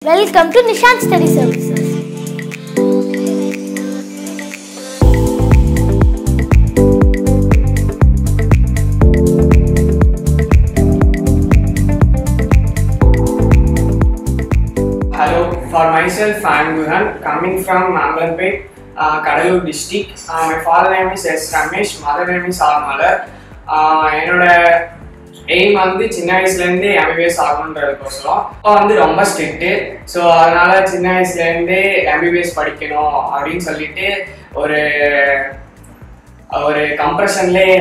Welcome to Nishant Study Services. Hello, for myself, I am Guhan, coming from Ambalanpet, Kadalur district. My father name is S. Ramesh, mother name is R. Malar. என்னோட aim வந்து சின்ன வயசுலேருந்தே MBBS ஆகணுன்றதுக்கோசரம் அப்போ வந்து ரொம்ப strict. So அதனால சின்ன வயசுலேருந்தே எம்பிபிஎஸ் படிக்கணும் அப்படின்னு சொல்லிட்டு ஒரு கம்ப்ரெஷன்லேயே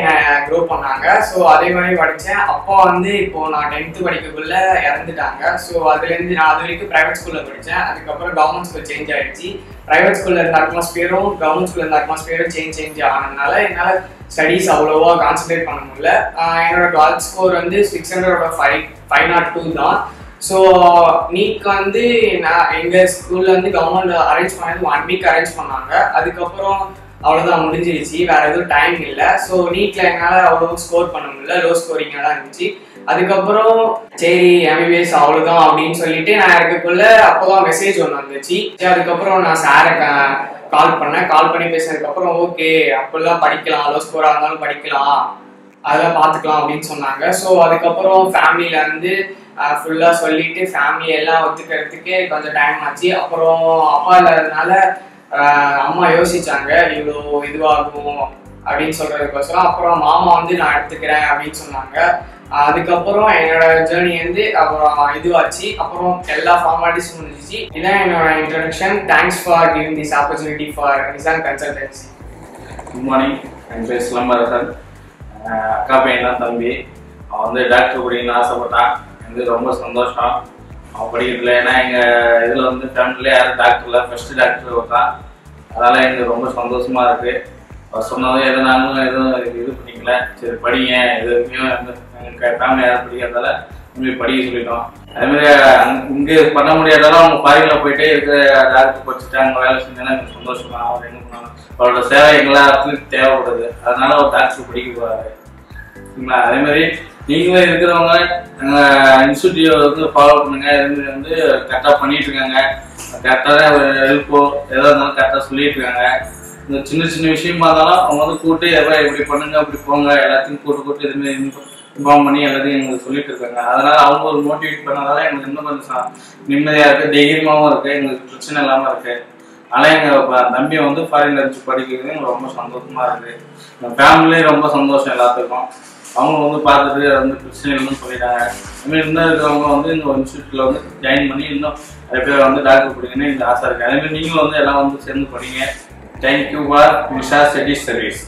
க்ரோ பண்ணாங்க. ஸோ அதே மாதிரி படித்தேன். அப்போ வந்து இப்போது நான் 10th படிக்கக்குள்ள இறந்துட்டாங்க. ஸோ அதுலேருந்து நான் அது வரைக்கும் ப்ரைவேட் ஸ்கூலில் படித்தேன். அதுக்கப்புறம் கவர்மெண்ட் ஸ்கூல் சேஞ்ச் ஆகிடுச்சு. ப்ரைவேட் ஸ்கூலில் இருந்த அட்மாஸ்பியரும் கவர்மெண்ட் ஸ்கூலில் இருந்த அட்மாஸ்பியரும் சேஞ்ச் ஆனதுனால என்னால் ஸ்டடீஸ் அவ்வளோவா கான்சன்ட்ரேட் பண்ண முடியல. என்னோட 12th ஸ்கோர் வந்து 600/502 தான். ஸோ நீட் வந்து நான் எங்கள் ஸ்கூலில் வந்து கவர்மெண்ட் அரேஞ்ச் பண்ணது 1 வீக் அரேஞ்ச் பண்ணாங்க. அதுக்கப்புறம் அவ்வளோதான் முடிஞ்சிருச்சு, வேற எதுவும் டைம் இல்லை. ஸோ நீட்டில் என்னால் அவ்வளோ ஸ்கோர் பண்ண முடியல, லோ ஸ்கோரிங்காக தான் இருந்துச்சு. அதுக்கப்புறம் சரி எம்பிபிஎஸ் அவ்வளோதான் அப்படின்னு சொல்லிட்டு நான் இருக்கக்குள்ள அப்போதான் மெசேஜ் ஒன்று வந்துச்சு. அதுக்கப்புறம் நான் சாரை கால் பண்ணி பேசினதுக்கப்புறம் ஓகே அப்போல்லாம் படிக்கலாம், லோ ஸ்கோராக இருந்தாலும் படிக்கலாம், அதெல்லாம் பார்த்துக்கலாம் அப்படின்னு சொன்னாங்க. ஸோ அதுக்கப்புறம் ஃபேமிலியில் வந்து ஃபுல்லாக சொல்லிட்டு ஃபேமிலி எல்லாம் ஒத்துக்கிறதுக்கு கொஞ்சம் டைம் ஆச்சு. அப்புறம் அப்பா இல்லாததுனால அம்மா யோசிச்சாங்க இவ்வளோ இதுவாகும் அப்படின்னு சொல்றதுக்கோசரம். அப்புறம் மாமா வந்து நான் எடுத்துக்கிறேன் அப்படின்னு சொன்னாங்க. அதுக்கப்புறம் என்னோட ஜேர்னி வந்து அப்புறம் இதுவாச்சு. அப்புறம் எல்லா ஃபார்மாலிட்டிஸும் முடிஞ்சிச்சு. இதான் என்னோட introduction. Thanks for giving this opportunity for Nissan consultancy. Good morning, என் பேர் சிலம்பரசன். அக்கா பையன் தான் தம்பி. அவன் வந்து டாக்டர் படிக்கணும்னு ஆசைப்பட்டான். எனக்கு ரொம்ப சந்தோஷம் அவன் படிக்கிறதுல. ஏன்னா எங்கள் இதில் வந்து ஃபேமிலியில் யாரும் டாக்டரில் ஃபஸ்ட்டு டாக்டர் தான். அதனால் எனக்கு ரொம்ப சந்தோஷமாக இருக்குது. அவர் சொன்னதும் எதனாலும் எதுவும் இது பண்ணிக்கல, சரி படிங்க, இது வரைக்கும் எங்கள் ஃபேமிலி யாரும் படிக்கிறதால உங்களுக்கு படிக்க சொல்லிட்டோம். அதேமாதிரி இங்கே பண்ண முடியாதாலும் அவங்க ஃபாரினில் போயிட்டு இருக்கிற டாக்டர் படிச்சுட்டு அங்கே வேலை செஞ்சோன்னா எனக்கு சந்தோஷம் தான். அவர் என்ன பண்ணாலும் அவரோட சேவை எல்லா இடத்துலையும் தேவைப்படுது. அதனால அவர் டாக்டர் படிக்க போகிறாரு. சரிங்களா? அதேமாதிரி நீங்களே இருக்கிறவங்க இன்ஸ்டியூட் வந்து ஃபாலோ பண்ணுங்க. இதுமாதிரி வந்து கரெக்டாக பண்ணிட்டு இருக்காங்க. கரெக்டாக ஹெல்ப்போ எதாக இருந்தாலும் கரெக்டாக சொல்லிட்டு இருக்காங்க. இந்த சின்ன சின்ன விஷயமா இருந்தாலும் அவங்க வந்து கூட்டு எதாவது இப்படி பண்ணுங்க அப்படி போங்க எல்லாத்தையும் கூட்டு இதுமாரி இன்ஃபார்ம் பண்ணி எல்லாத்தையும் எங்களுக்கு சொல்லிட்டு இருக்காங்க. அதனால அவங்க ஒரு மோட்டிவேட் பண்ணதால எங்களுக்கு இன்னும் கொஞ்சம் நிம்மதியாக இருக்குது, தைரியமாகவும் இருக்குது, எங்களுக்கு பிரச்சனை இல்லாமல் இருக்குது. ஆனால் எங்கள் தம்பியை வந்து ஃபாரின்ல வச்சு படிக்கிறது எங்களுக்கு ரொம்ப சந்தோஷமா இருக்குது. எங்கள் ஃபேமிலியே ரொம்ப சந்தோஷம் எல்லாத்துக்கும். அவங்க வந்து பார்த்துட்டு வந்து பிரச்சனை இல்லைன்னு சொல்லிட்டாங்க. அதுமாதிரி இன்னும் இருக்கிறவங்க வந்து இந்த இன்ஸ்டியூட்டில் வந்து ஜாயின் பண்ணி இன்னும் நிறைய பேர் வந்து டாக்டர் படிக்கணும்னு இந்த ஆசை இருக்குது. அதேமாதிரி நீங்களும் வந்து எல்லாம் வந்து சேர்ந்து படிங்க. Thank you for Nishant study service.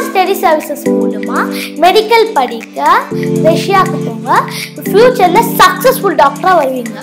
Study services மூலமா மெடிக்கல் படிக்க ரஷ்யாவுக்கு போங்க. ஃபியூச்சர்ல சக்சஸ்ஃபுல் டாக்டரா வருவீங்க.